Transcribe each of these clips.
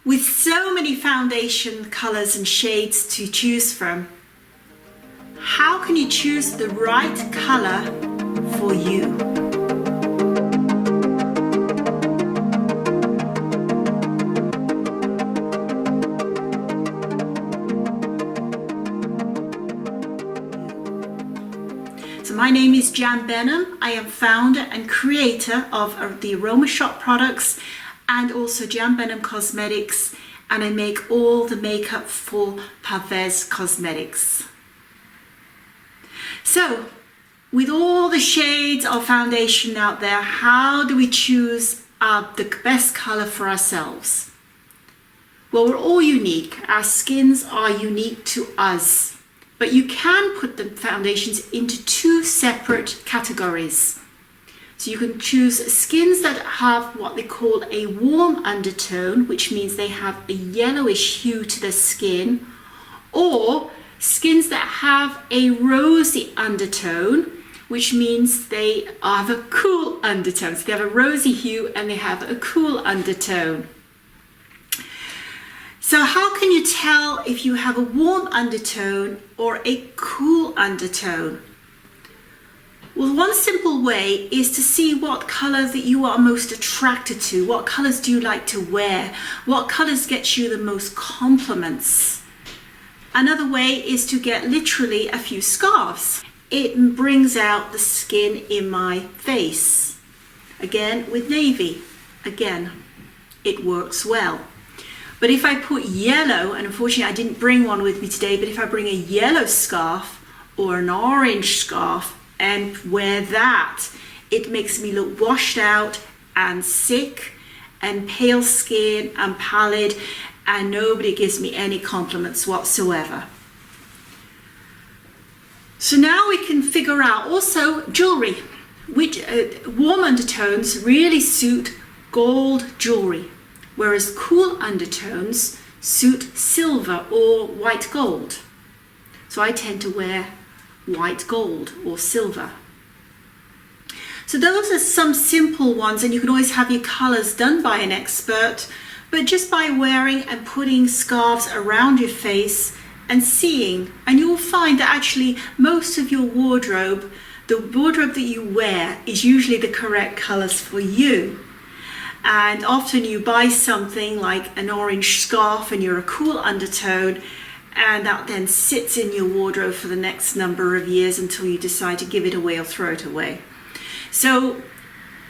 With so many foundation colors and shades to choose from, how can you choose the right color for you? So my name is Jan Benham. I am founder and creator of the Aroma Shop products and also Jan Benham Cosmetics, and I make all the makeup for Pavez Cosmetics. So, with all the shades of foundation out there, how do we choose the best color for ourselves? Well, we're all unique. Our skins are unique to us, but you can put the foundations into two separate categories. So you can choose skins that have what they call a warm undertone, which means they have a yellowish hue to the skin, or skins that have a rosy undertone, which means they have a cool undertone. So they have a rosy hue and they have a cool undertone. So how can you tell if you have a warm undertone or a cool undertone? Well, one simple way is to see what colors that you are most attracted to. What colors do you like to wear? What colors get you the most compliments? Another way is to get literally a few scarves. It brings out the skin in my face. Again, with navy, again, it works well. But if I put yellow, and unfortunately I didn't bring one with me today, but if I bring a yellow scarf or an orange scarf and wear that, it makes me look washed out and sick and pale skin and pallid, and nobody gives me any compliments whatsoever. So now we can figure out also jewelry, which warm undertones really suit gold jewelry, whereas cool undertones suit silver or white gold. So I tend to wear white gold or silver. So those are some simple ones, and you can always have your colors done by an expert, but just by wearing and putting scarves around your face and seeing, and you will find that actually most of your wardrobe, the wardrobe that you wear, is usually the correct colors for you. And often you buy something like an orange scarf and you're a cool undertone, and that then sits in your wardrobe for the next number of years until you decide to give it away or throw it away. So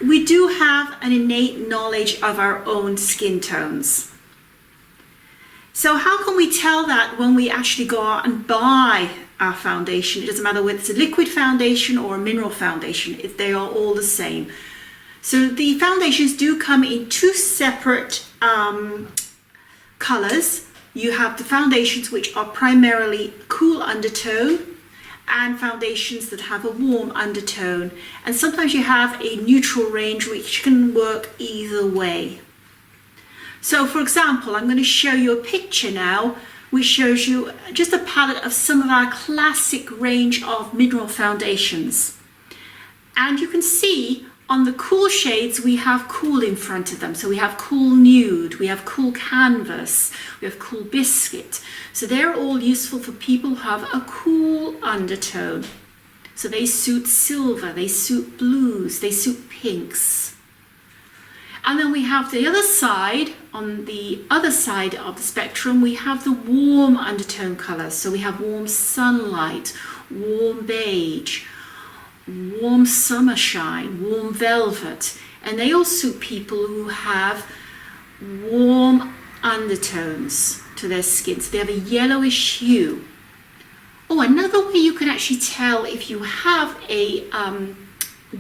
we do have an innate knowledge of our own skin tones. So how can we tell that when we actually go out and buy our foundation? It doesn't matter whether it's a liquid foundation or a mineral foundation, if they are all the same. So the foundations do come in two separate colors. You have the foundations which are primarily cool undertone and foundations that have a warm undertone. And sometimes you have a neutral range which can work either way. So for example, I'm going to show you a picture now which shows you just a palette of some of our classic range of mineral foundations. And you can see on the cool shades, we have cool in front of them. So we have cool nude, we have cool canvas, we have cool biscuit. So they're all useful for people who have a cool undertone. So they suit silver, they suit blues, they suit pinks. And then we have the other side, on the other side of the spectrum, we have the warm undertone colors. So we have warm sunlight, warm beige, warm summer shine, warm velvet, and they all suit people who have warm undertones to their skin. So they have a yellowish hue. Oh, another way you can actually tell if you have a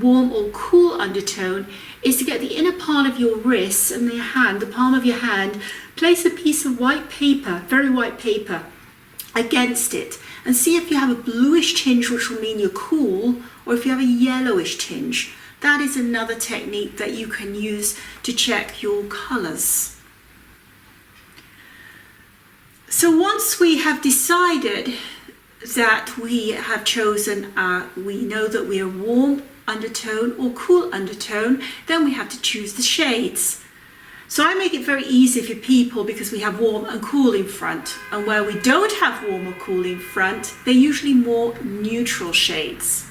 warm or cool undertone is to get the inner part of your wrist and the hand, the palm of your hand, place a piece of white paper, very white paper, against it, and see if you have a bluish tinge, which will mean you're cool, or if you have a yellowish tinge. That is another technique that you can use to check your colors. So once we have decided that we have chosen, we know that we are warm undertone or cool undertone, then we have to choose the shades. So I make it very easy for people because we have warm and cool in front. And where we don't have warm or cool in front, they're usually more neutral shades.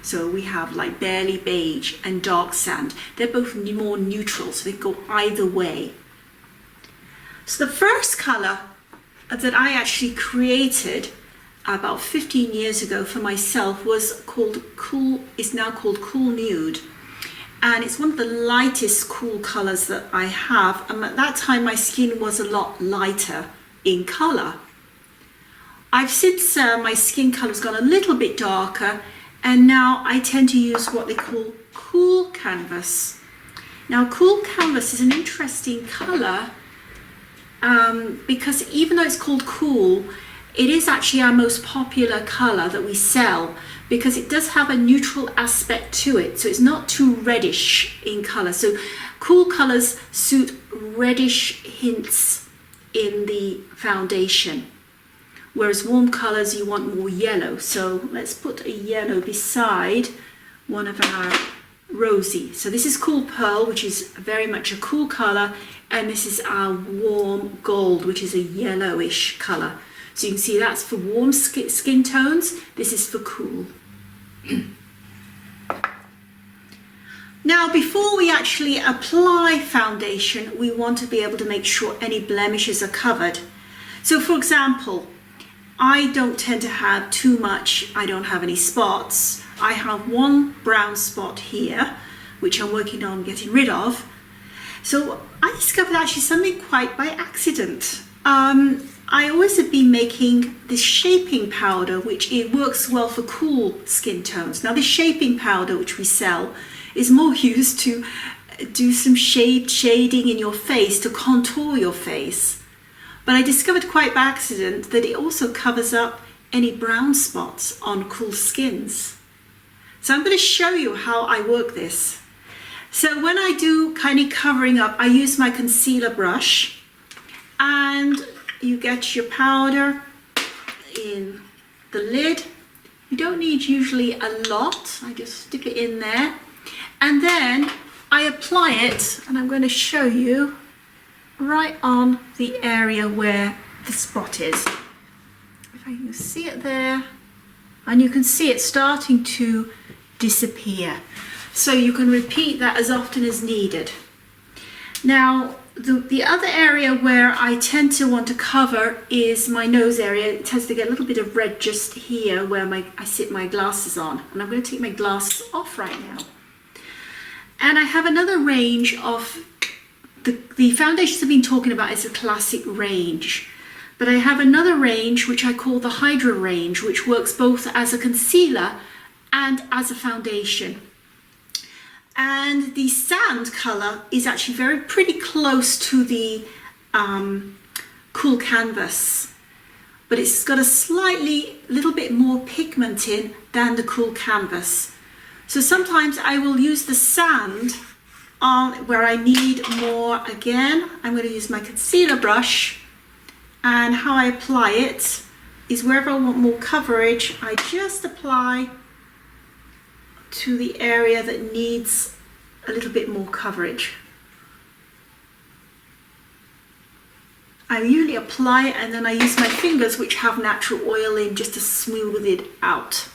So we have like barely beige and dark sand. They're both more neutral, so they go either way. So the first color that I actually created about 15 years ago for myself was called is now called Cool Nude. And it's one of the lightest cool colors that I have. And at that time, my skin was a lot lighter in color. I've since my skin color's gone a little bit darker, and now I tend to use what they call cool canvas. Now, cool canvas is an interesting color because even though it's called cool, it is actually our most popular color that we sell because it does have a neutral aspect to it. So it's not too reddish in color. So cool colors suit reddish hints in the foundation, whereas warm colors you want more yellow. So let's put a yellow beside one of our rosy. So this is Cool Pearl, which is very much a cool color, and this is our warm gold, which is a yellowish color. So you can see that's for warm skin tones. This is for cool. Now, before we actually apply foundation, we want to be able to make sure any blemishes are covered. So for example, I don't tend to have too much, I don't have any spots. I have one brown spot here, which I'm working on getting rid of. So I discovered actually something quite by accident. I always have been making this shaping powder, which it works well for cool skin tones. Now this shaping powder, which we sell, is more used to do some shading in your face, to contour your face. But I discovered quite by accident that it also covers up any brown spots on cool skins. So I'm going to show you how I work this. So when I do kind of covering up, I use my concealer brush, and you get your powder in the lid. You don't need usually a lot. I just dip it in there. And then I apply it, and I'm going to show you right on the area where the spot is. If I can see it there, and you can see it starting to disappear. So you can repeat that as often as needed. Now, the other area where I tend to want to cover is my nose area. It tends to get a little bit of red just here where I sit my glasses on. And I'm going to take my glasses off right now. And I have another range of, the foundations I've been talking about is a classic range. But I have another range which I call the Hydra range, which works both as a concealer and as a foundation. And the sand color is actually pretty close to the cool canvas, but it's got a little bit more pigment in than the cool canvas. So sometimes I will use the sand on where I need more. Again, I'm going to use my concealer brush, and how I apply it is wherever I want more coverage, I just apply to the area that needs a little bit more coverage. I usually apply it, and then I use my fingers, which have natural oil in, just to smooth it out.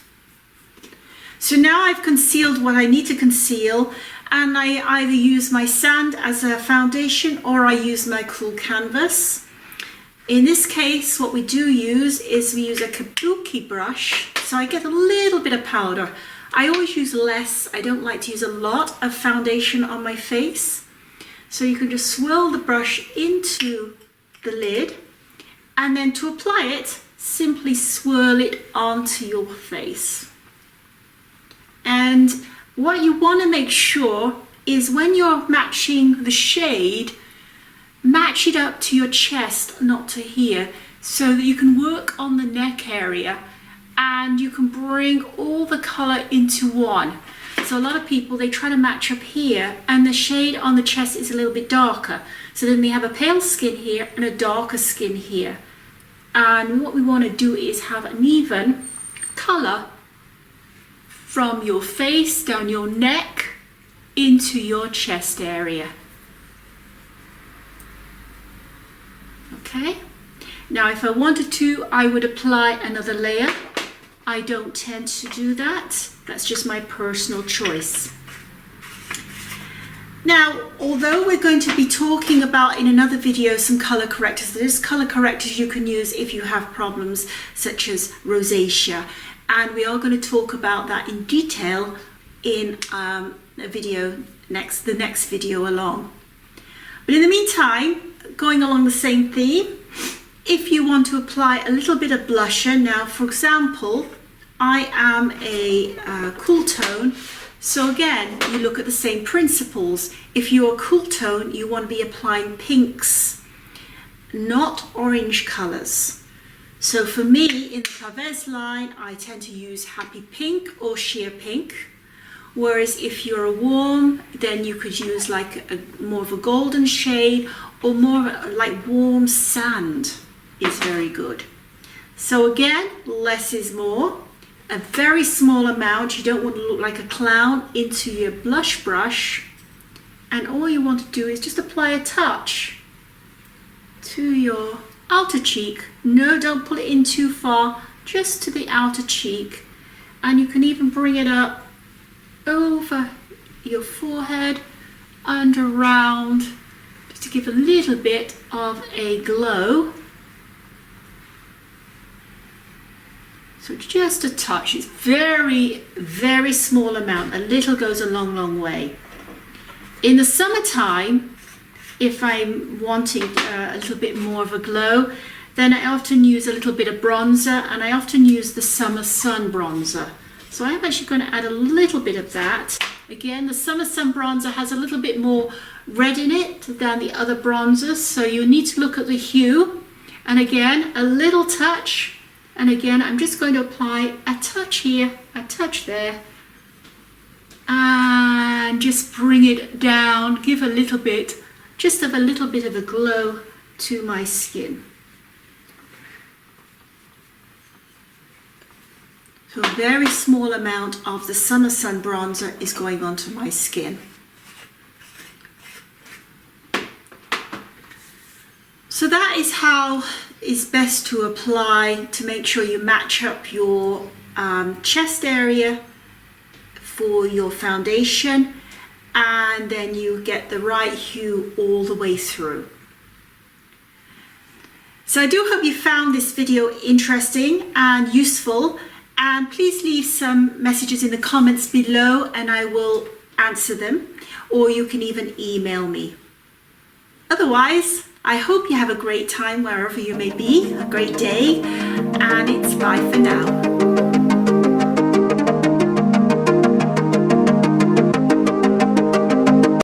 So now I've concealed what I need to conceal, and I either use my sand as a foundation or I use my cool canvas. In this case, what we do use is we use a kabuki brush, so I get a little bit of powder. I always use less. I don't like to use a lot of foundation on my face. So you can just swirl the brush into the lid, and then to apply it, simply swirl it onto your face. And what you want to make sure is when you're matching the shade, match it up to your chest, not to here, so that you can work on the neck area and you can bring all the color into one. So a lot of people, they try to match up here, and the shade on the chest is a little bit darker. So then they have a pale skin here and a darker skin here. And what we want to do is have an even color from your face, down your neck, into your chest area. Okay, now if I wanted to, I would apply another layer. I don't tend to do that. That's just my personal choice. Now, although we're going to be talking about in another video some color correctors, there's color correctors you can use if you have problems such as rosacea, and we are going to talk about that in detail in the next video along. But in the meantime, going along the same theme, if you want to apply a little bit of blusher, now for example, I am a cool tone, so again, you look at the same principles. If you're a cool tone, you want to be applying pinks, not orange colors. So for me, in the Chavez line, I tend to use Happy Pink or Sheer Pink. Whereas if you're a warm, then you could use like more of a golden shade, or more like warm sand is very good. So again, less is more. A very small amount, you don't want to look like a clown, into your blush brush, and all you want to do is just apply a touch to your outer cheek. No, don't pull it in too far, just to the outer cheek, and you can even bring it up over your forehead and around, just to give a little bit of a glow. So just a touch. It's very, very small amount. A little goes a long, long way. In the summertime, if I'm wanting a little bit more of a glow, then I often use a little bit of bronzer, and I often use the Summer Sun bronzer. So I'm actually going to add a little bit of that. Again, the Summer Sun bronzer has a little bit more red in it than the other bronzers, so you need to look at the hue. And again, a little touch. And again, I'm just going to apply a touch here, a touch there, and just bring it down, give a little bit, just have a little bit of a glow to my skin. So a very small amount of the Summer Sun bronzer is going onto my skin. So that is how it's best to apply, to make sure you match up your chest area for your foundation, and then you get the right hue all the way through. So I do hope you found this video interesting and useful, and please leave some messages in the comments below and I will answer them, or you can even email me. Otherwise, I hope you have a great time wherever you may be, a great day, and it's bye for now.